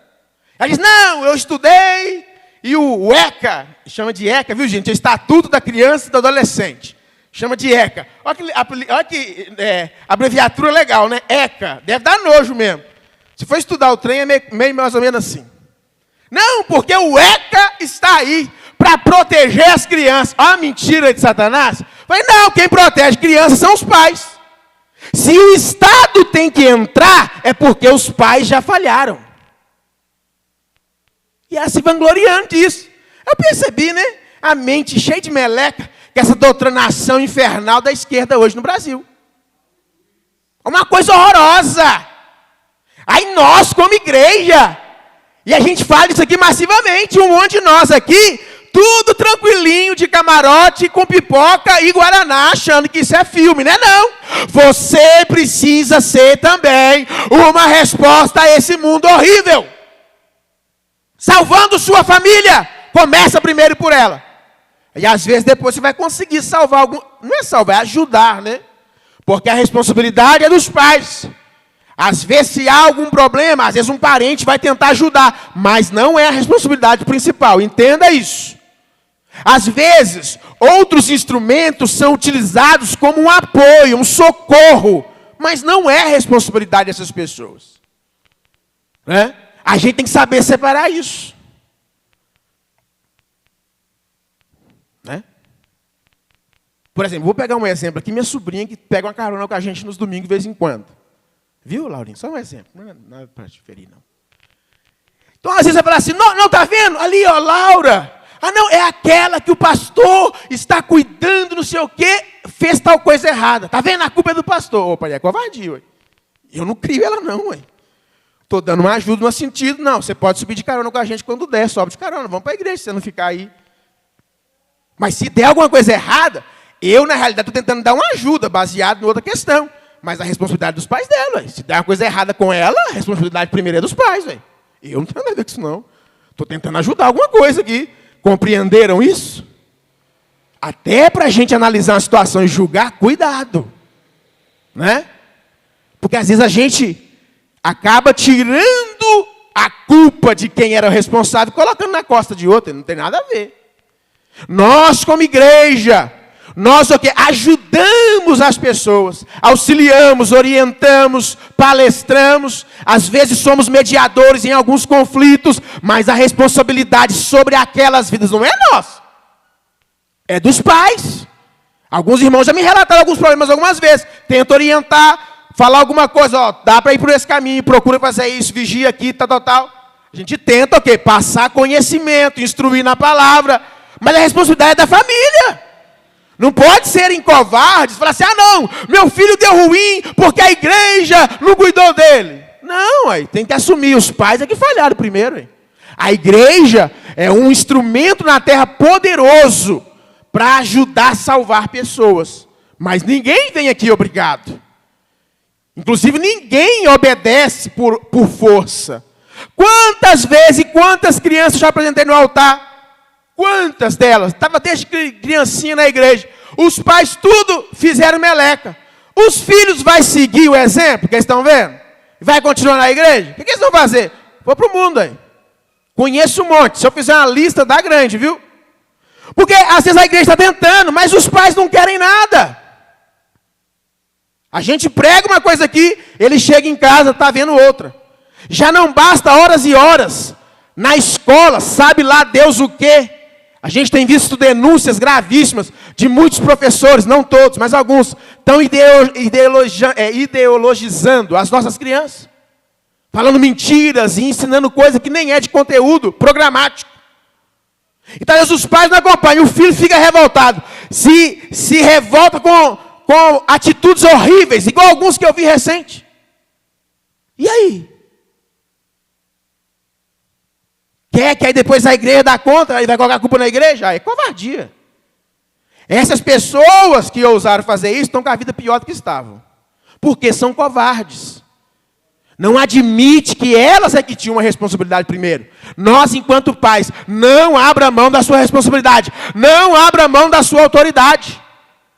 Ela diz, não, eu estudei, e o ECA, chama de ECA, viu gente? É o Estatuto da Criança e do Adolescente. Chama de ECA. Olha que abreviatura legal, né? ECA, deve dar nojo mesmo. Se for estudar o trem, é meio mais ou menos assim. Não, porque o ECA está aí para proteger as crianças. Olha a mentira de Satanás. Falei, não, quem protege crianças são os pais. Se o Estado tem que entrar, é porque os pais já falharam. E ela se vangloriando disso. Eu percebi, né? A mente cheia de meleca, que essa doutrinação infernal da esquerda hoje no Brasil. É uma coisa horrorosa. Aí nós, como igreja, e a gente fala isso aqui massivamente, um monte de nós aqui, tudo tranquilinho, de camarote, com pipoca e guaraná, achando que isso é filme, né? Não. Você precisa ser também uma resposta a esse mundo horrível. Salvando sua família. Começa primeiro por ela. E às vezes depois você vai conseguir salvar algum... Não é salvar, é ajudar, né? Porque a responsabilidade é dos pais. Às vezes se há algum problema, às vezes um parente vai tentar ajudar. Mas não é a responsabilidade principal. Entenda isso. Às vezes, outros instrumentos são utilizados como um apoio, um socorro. Mas não é a responsabilidade dessas pessoas. Né? A gente tem que saber separar isso. Né? Por exemplo, vou pegar um exemplo aqui. Minha sobrinha que pega uma carona com a gente nos domingos de vez em quando. Viu, Laurinho? Só um exemplo. Não é para te ferir, não. Então, às vezes, você fala assim, não, tá vendo? Ali, ó, Laura. Ah, não, é aquela que o pastor está cuidando, não sei o quê, fez tal coisa errada. Tá vendo? A culpa é do pastor. Opa, é covardia, ué. Eu não crio ela, não, ué. Estou dando uma ajuda no sentido, não. Você pode subir de carona com a gente quando der, sobe de carona. Vamos para a igreja, se você não ficar aí. Mas se der alguma coisa errada, eu, na realidade, estou tentando dar uma ajuda, baseado em outra questão. Mas a responsabilidade dos pais dela, ué. Se der uma coisa errada com ela, a responsabilidade primeiro é dos pais, ué. Eu não tenho nada a ver com isso, não. Estou tentando ajudar alguma coisa aqui. Compreenderam isso? Até para a gente analisar uma situação e julgar, cuidado. Né? Porque às vezes a gente acaba tirando a culpa de quem era o responsável e colocando na costa de outro. Não tem nada a ver. Nós, como igreja, nós o quê? Ajudamos as pessoas, auxiliamos, orientamos, palestramos, às vezes somos mediadores em alguns conflitos, mas a responsabilidade sobre aquelas vidas não é nossa, é dos pais. Alguns irmãos já me relataram alguns problemas algumas vezes, tento orientar, falar alguma coisa, ó, dá para ir por esse caminho, procura fazer isso, vigia aqui, tal. A gente tenta o quê? Passar conhecimento, instruir na palavra, mas a responsabilidade é da família. Não pode serem covardes, falar assim, ah não, meu filho deu ruim porque a igreja não cuidou dele. Não, aí tem que assumir, os pais é que falharam primeiro. Aí. A igreja é um instrumento na terra poderoso para ajudar a salvar pessoas. Mas ninguém vem aqui obrigado. Inclusive ninguém obedece por força. Quantas vezes, quantas crianças já apresentei no altar? Quantas delas? Estava desde criancinha na igreja. Os pais tudo fizeram meleca. Os filhos vão seguir o exemplo que eles estão vendo? Vai continuar na igreja? O que eles vão fazer? Vou para o mundo aí. Conheço um monte. Se eu fizer uma lista, dá grande, viu? Porque às vezes a igreja está tentando, mas os pais não querem nada. A gente prega uma coisa aqui, ele chega em casa, está vendo outra. Já não basta horas e horas. Na escola, sabe lá Deus o quê? A gente tem visto denúncias gravíssimas de muitos professores, não todos, mas alguns, estão ideologizando as nossas crianças. Falando mentiras e ensinando coisa que nem é de conteúdo programático. Então, às vezes, os pais não acompanham, o filho fica revoltado. Se revolta com atitudes horríveis, igual alguns que eu vi recente. E aí? Quer que aí depois a igreja dá conta e vai colocar a culpa na igreja? Ah, é covardia. Essas pessoas que ousaram fazer isso estão com a vida pior do que estavam. Porque são covardes. Não admite que elas é que tinham uma responsabilidade primeiro. Nós, enquanto pais, não abra mão da sua responsabilidade. Não abra mão da sua autoridade.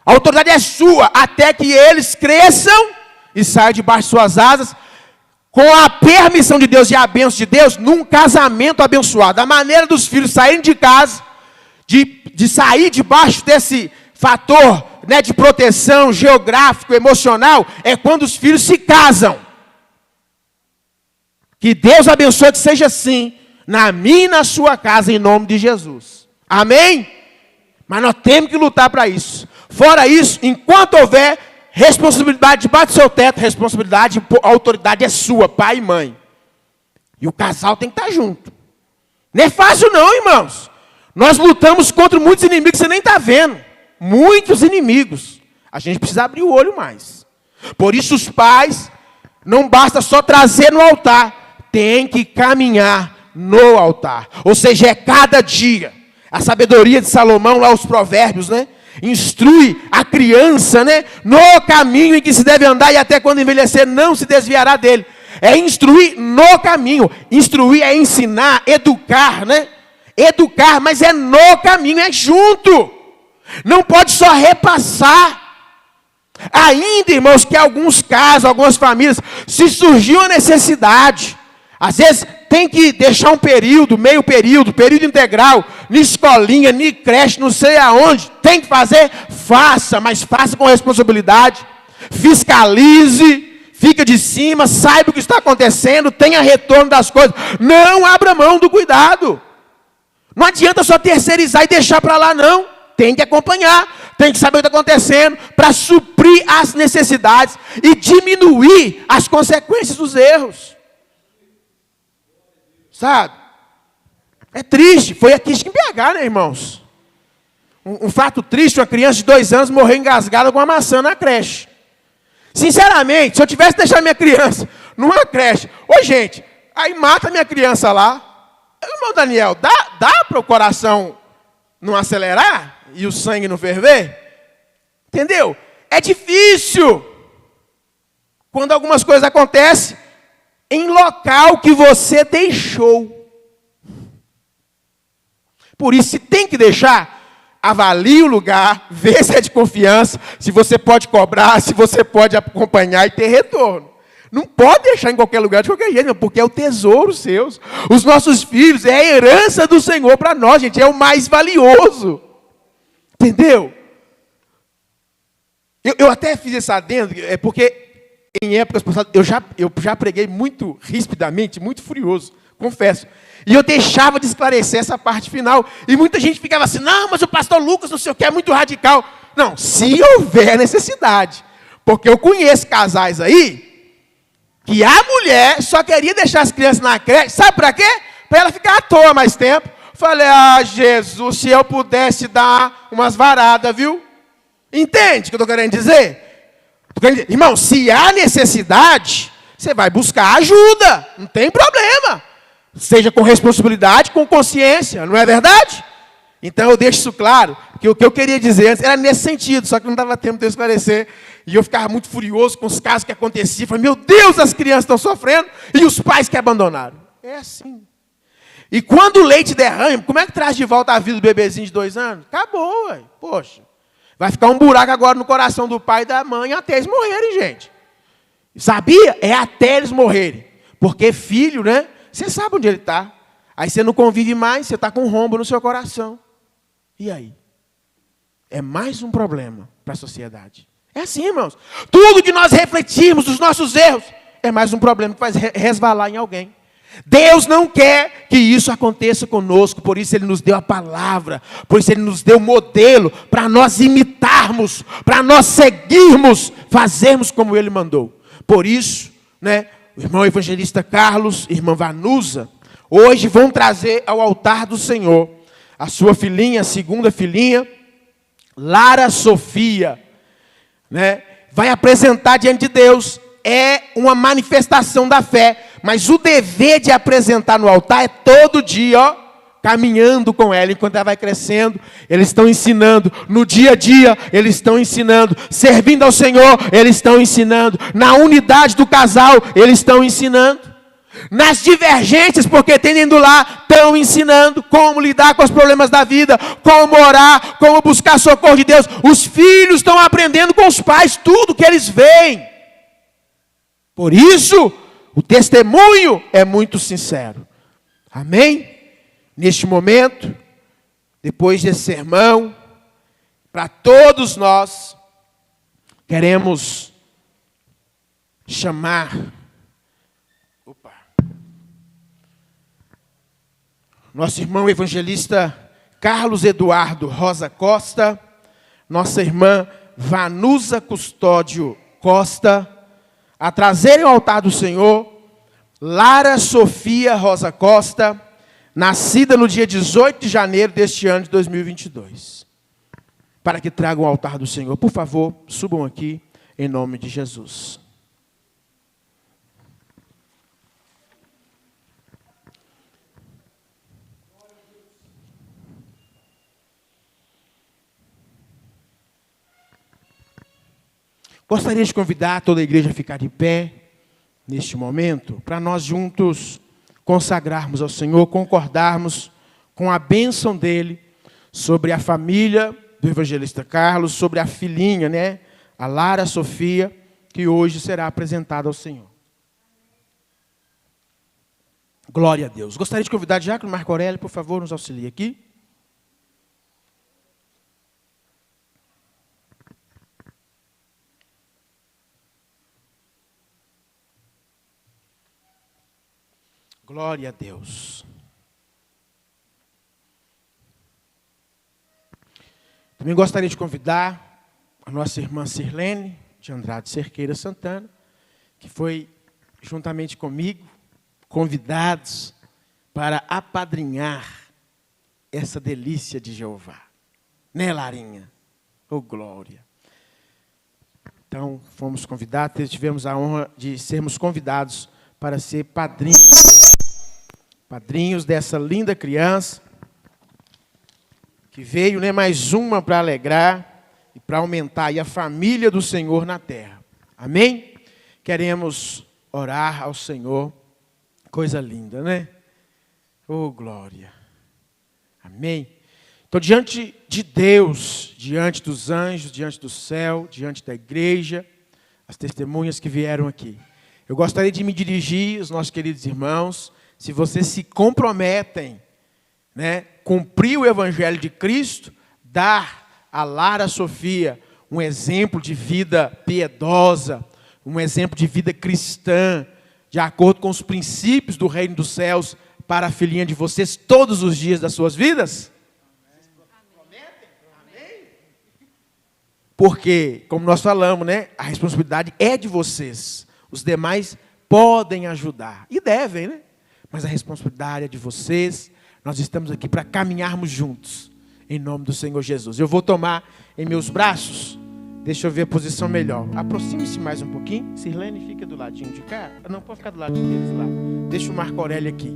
A autoridade é sua, até que eles cresçam e saiam debaixo de suas asas, com a permissão de Deus e a bênção de Deus, num casamento abençoado. A maneira dos filhos saírem de casa, de sair debaixo desse fator, né, de proteção geográfico, emocional, é quando os filhos se casam. Que Deus abençoe que seja assim, na minha e na sua casa, em nome de Jesus. Amém? Mas nós temos que lutar para isso. Fora isso, enquanto houver responsabilidade debaixo do seu teto, responsabilidade, a autoridade é sua, pai e mãe. E o casal tem que estar junto. Não é fácil não, irmãos. Nós lutamos contra muitos inimigos que você nem está vendo. Muitos inimigos. A gente precisa abrir o olho mais. Por isso os pais, não basta só trazer no altar, tem que caminhar no altar. Ou seja, é cada dia. A sabedoria de Salomão, lá os provérbios, né? Instrui a criança, né, no caminho em que se deve andar e até quando envelhecer não se desviará dele. É instruir no caminho. Instruir é ensinar, educar, né? Educar, mas é no caminho, é junto. Não pode só repassar. Ainda, irmãos, que alguns casos, algumas famílias, se surgiu a necessidade, às vezes tem que deixar um período, meio período, período integral, na escolinha, na creche, não sei aonde, tem que fazer, faça, mas faça com responsabilidade, fiscalize, fica de cima, saiba o que está acontecendo, tenha retorno das coisas, não abra mão do cuidado. Não adianta só terceirizar e deixar para lá, não. Tem que acompanhar, tem que saber o que está acontecendo, para suprir as necessidades e diminuir as consequências dos erros. sabe? É triste. Foi aqui em BH, né, irmãos? Um fato triste, uma criança de 2 anos morreu engasgada com uma maçã na creche. Sinceramente, se eu tivesse deixado minha criança numa creche, ô gente, aí mata minha criança lá. Irmão Daniel, dá para o coração não acelerar e o sangue não ferver? Entendeu? É difícil quando algumas coisas acontecem em local que você deixou. Por isso, se tem que deixar, avalie o lugar, vê se é de confiança, se você pode cobrar, se você pode acompanhar e ter retorno. Não pode deixar em qualquer lugar de qualquer jeito, porque é o tesouro seus. Os nossos filhos é a herança do Senhor para nós, gente, é o mais valioso. Entendeu? Eu até fiz esse adendo, porque em épocas passadas eu já preguei muito rispidamente, muito furioso, confesso. E eu deixava de esclarecer essa parte final. E muita gente ficava assim, não, mas o pastor Lucas não sei o que, é muito radical. Não, se houver necessidade. Porque eu conheço casais aí, que a mulher só queria deixar as crianças na creche, sabe para quê? Para ela ficar à toa mais tempo. Falei, Jesus, se eu pudesse dar umas varadas, viu? Entende o que eu estou querendo dizer? Irmão, se há necessidade, você vai buscar ajuda, não tem problema. Seja com responsabilidade, com consciência, não é verdade? Então eu deixo isso claro, que o que eu queria dizer antes era nesse sentido, só que não dava tempo de eu esclarecer. E eu ficava muito furioso com os casos que aconteciam. Falei, meu Deus, as crianças estão sofrendo e os pais que abandonaram. É assim. E quando o leite derrama, como é que traz de volta a vida do bebezinho de 2 anos? Acabou, ué. Poxa. Vai ficar um buraco agora no coração do pai e da mãe até eles morrerem, gente. Sabia? É até eles morrerem. Porque filho, né? Você sabe onde ele está. Aí você não convive mais, você está com um rombo no seu coração. E aí? É mais um problema para a sociedade. É assim, irmãos. Tudo que nós refletimos dos nossos erros é mais um problema que vai resvalar em alguém. Deus não quer que isso aconteça conosco, por isso Ele nos deu a palavra, por isso Ele nos deu o modelo, para nós imitarmos, para nós seguirmos, fazermos como Ele mandou. Por isso, né, o irmão evangelista Carlos, irmã Vanusa, hoje vão trazer ao altar do Senhor a sua filhinha, a segunda filhinha, Lara Sofia, né, vai apresentar diante de Deus. É uma manifestação da fé, mas o dever de apresentar no altar é todo dia, ó, caminhando com ela, enquanto ela vai crescendo, eles estão ensinando, no dia a dia, eles estão ensinando, servindo ao Senhor, eles estão ensinando, na unidade do casal, eles estão ensinando, nas divergências, porque tem dentro lá, estão ensinando como lidar com os problemas da vida, como orar, como buscar socorro de Deus. Os filhos estão aprendendo com os pais tudo que eles veem. Por isso, o testemunho é muito sincero. Amém? Neste momento, depois desse sermão, para todos nós, queremos chamar nosso irmão evangelista Carlos Eduardo Rosa Costa, nossa irmã Vanusa Custódio Costa, a trazerem ao altar do Senhor Lara Sofia Rosa Costa, nascida no dia 18 de janeiro deste ano de 2022. Para que tragam ao altar do Senhor. Por favor, subam aqui em nome de Jesus. Gostaria de convidar toda a igreja a ficar de pé, neste momento, para nós juntos consagrarmos ao Senhor, concordarmos com a bênção dEle sobre a família do evangelista Carlos, sobre a filhinha, né, a Lara Sofia, que hoje será apresentada ao Senhor. Glória a Deus. Gostaria de convidar o diácono Marco Aurélio, por favor, nos auxilie aqui. Glória a Deus. Também gostaria de convidar a nossa irmã Sirlene, de Andrade Cerqueira Santana, que foi, juntamente comigo, convidados para apadrinhar essa delícia de Jeová. Né, Larinha? Oh, glória. Então, fomos convidados, tivemos a honra de sermos convidados para ser padrinhos dessa linda criança, que veio, né, mais uma para alegrar e para aumentar aí a família do Senhor na terra. Amém? Queremos orar ao Senhor. Coisa linda, né? Oh, glória. Amém? Então, diante de Deus, diante dos anjos, diante do céu, diante da igreja, as testemunhas que vieram aqui, eu gostaria de me dirigir aos nossos queridos irmãos, se vocês se comprometem, né, cumprir o Evangelho de Cristo, dar a Lara Sofia um exemplo de vida piedosa, um exemplo de vida cristã, de acordo com os princípios do reino dos céus, para a filhinha de vocês todos os dias das suas vidas? Porque, como nós falamos, né, a responsabilidade é de vocês. Os demais podem ajudar. E devem, né? Mas a responsabilidade é de vocês. Nós estamos aqui para caminharmos juntos. Em nome do Senhor Jesus. Eu vou tomar em meus braços. Deixa eu ver a posição melhor. Aproxime-se mais um pouquinho. Sirlene, fica do ladinho de cá. Não, pode ficar do ladinho deles lá. Deixa o Marco Aurélio aqui.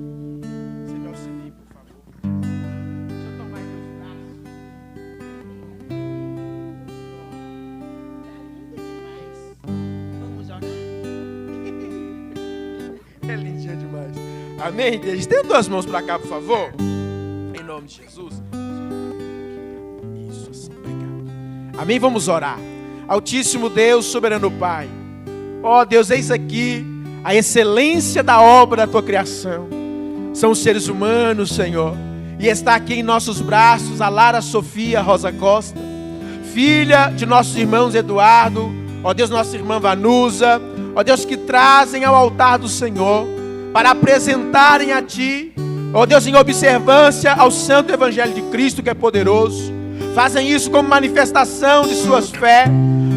Você me auxilia, por favor. Deixa eu tomar em meus braços. É lindinha demais. Amém, igreja? Estenda as mãos para cá, por favor. Em nome de Jesus. Isso, assim, obrigado. Amém? Vamos orar. Altíssimo Deus, soberano Pai. Ó Deus, eis aqui a excelência da obra da Tua criação. São os seres humanos, Senhor. E está aqui em nossos braços a Lara Sofia Rosa Costa, filha de nossos irmãos Eduardo, ó Deus, nossa irmã Vanusa, ó Deus, que trazem ao altar do Senhor para apresentarem a Ti, ó Deus, em observância ao santo Evangelho de Cristo, que é poderoso. Fazem isso como manifestação de suas fé,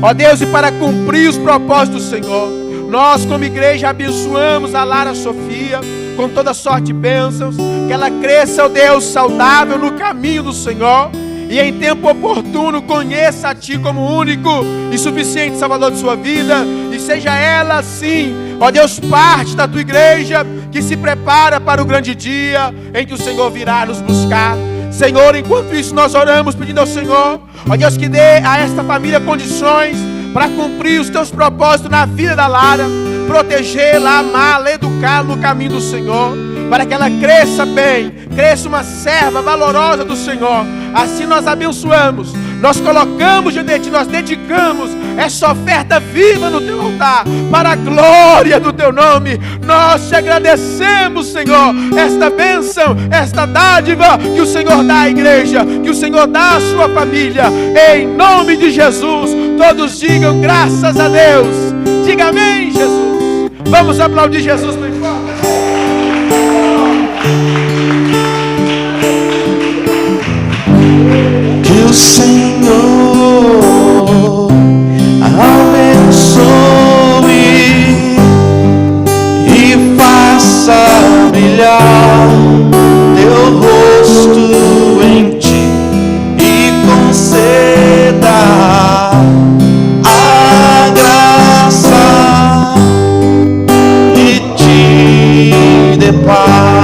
ó Deus, e para cumprir os propósitos do Senhor. Nós, como igreja, abençoamos a Lara Sofia com toda sorte de bênçãos, que ela cresça, ó Deus, saudável no caminho do Senhor, e em tempo oportuno conheça a Ti como único e suficiente Salvador de sua vida, e seja ela, sim, ó Deus, parte da Tua igreja, que se prepara para o grande dia em que o Senhor virá nos buscar. Senhor, enquanto isso nós oramos pedindo ao Senhor, ó Deus, que dê a esta família condições para cumprir os Teus propósitos na vida da Lara, protegê-la, amá-la, educá-la no caminho do Senhor, para que ela cresça bem, cresça uma serva valorosa do Senhor. Assim nós abençoamos, nós colocamos diante de Ti, nós dedicamos essa oferta viva no Teu altar, para a glória do Teu nome. Nós Te agradecemos, Senhor, esta bênção, esta dádiva que o Senhor dá à igreja, que o Senhor dá à sua família, em nome de Jesus. Todos digam graças a Deus. Diga amém, Jesus. Vamos aplaudir Jesus bem forte. Que o Senhor abençoe e faça brilhar Teu rosto em Ti e conceda a graça e Te dê paz.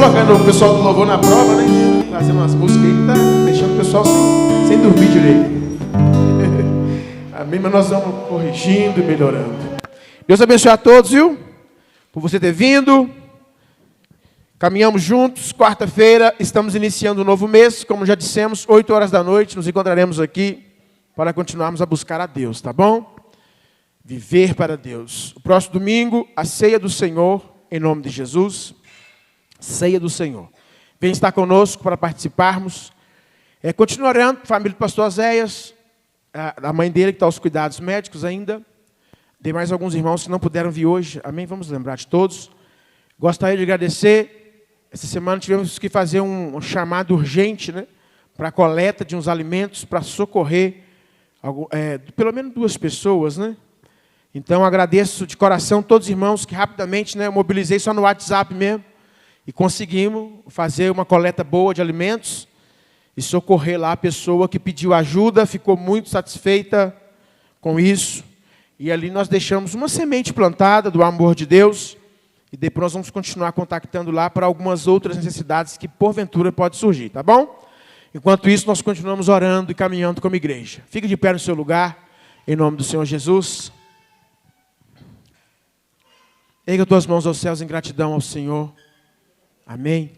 colocando o pessoal do louvor na prova, né? Fazendo umas músicas aí que tá deixando o pessoal sem dormir direito. Amém, mas nós vamos corrigindo e melhorando. Deus abençoe a todos, viu? Por você ter vindo. Caminhamos juntos. Quarta-feira estamos iniciando um novo mês. Como já dissemos, 8 horas da noite nos encontraremos aqui para continuarmos a buscar a Deus, tá bom? Viver para Deus. O próximo domingo, a ceia do Senhor, em nome de Jesus. Ceia do Senhor. Vem estar conosco para participarmos. Continua orando, família do pastor Zéias, a mãe dele que está aos cuidados médicos ainda. Tem mais alguns irmãos que não puderam vir hoje. Amém? Vamos lembrar de todos. Gostaria de agradecer. Essa semana tivemos que fazer um chamado urgente, né, para a coleta de uns alimentos para socorrer pelo menos 2 pessoas, né? Então, agradeço de coração todos os irmãos que rapidamente, né, eu mobilizei só no WhatsApp mesmo e conseguimos fazer uma coleta boa de alimentos e socorrer lá a pessoa que pediu ajuda, ficou muito satisfeita com isso. E ali nós deixamos uma semente plantada do amor de Deus e depois nós vamos continuar contactando lá para algumas outras necessidades que porventura pode surgir, tá bom? Enquanto isso, nós continuamos orando e caminhando como igreja. Fique de pé no seu lugar, em nome do Senhor Jesus. Erga tuas mãos aos céus em gratidão ao Senhor. Amém.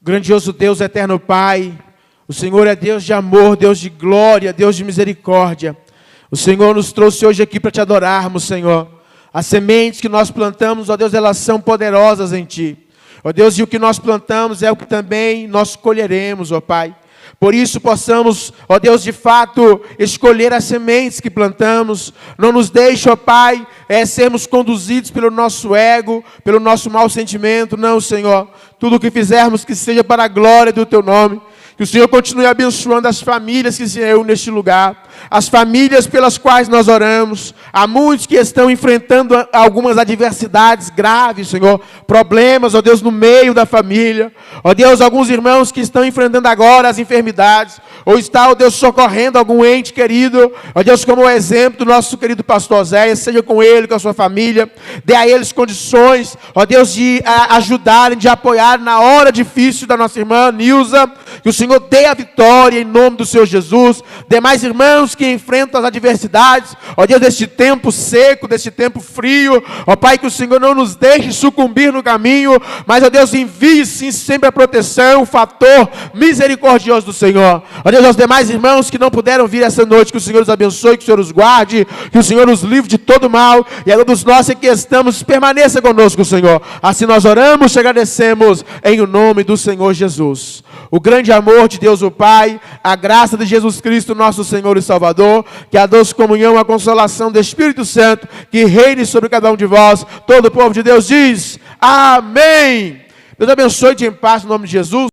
Grandioso Deus, eterno Pai, o Senhor é Deus de amor, Deus de glória, Deus de misericórdia. O Senhor nos trouxe hoje aqui para te adorarmos, Senhor. As sementes que nós plantamos, ó Deus, elas são poderosas em Ti. Ó Deus, e o que nós plantamos é o que também nós colheremos, ó Pai. Por isso possamos, ó Deus, de fato, escolher as sementes que plantamos. Não nos deixe, ó Pai, sermos conduzidos pelo nosso ego, pelo nosso mau sentimento. Não, Senhor. Tudo o que fizermos que seja para a glória do Teu nome. Que o Senhor continue abençoando as famílias que se reúnem neste lugar. As famílias pelas quais nós oramos. Há muitos que estão enfrentando algumas adversidades graves, Senhor. Problemas, ó Deus, no meio da família. Ó Deus, alguns irmãos que estão enfrentando agora as enfermidades. Ou está, ó Deus, socorrendo algum ente querido. Ó Deus, como o exemplo do nosso querido pastor Zéias. Seja com ele, com a sua família. Dê a eles condições, ó Deus, de ajudarem, de apoiar na hora difícil da nossa irmã Nilza. Que o Senhor dê a vitória em nome do Senhor Jesus. Demais irmãos que enfrentam as adversidades, ó Deus, deste tempo seco, deste tempo frio, ó Pai, que o Senhor não nos deixe sucumbir no caminho, mas, ó Deus, envie sim sempre a proteção, o fator misericordioso do Senhor. Ó Deus, aos demais irmãos que não puderam vir essa noite, que o Senhor os abençoe, que o Senhor os guarde, que o Senhor os livre de todo mal, e a todos nós que estamos, permaneça conosco, Senhor. Assim nós oramos, te agradecemos, em o nome do Senhor Jesus. O grande amor de Deus o Pai, a graça de Jesus Cristo, nosso Senhor e Salvador, que a doce comunhão, a consolação do Espírito Santo, que reine sobre cada um de vós. Todo o povo de Deus diz, amém. Deus abençoe-te em paz, no nome de Jesus.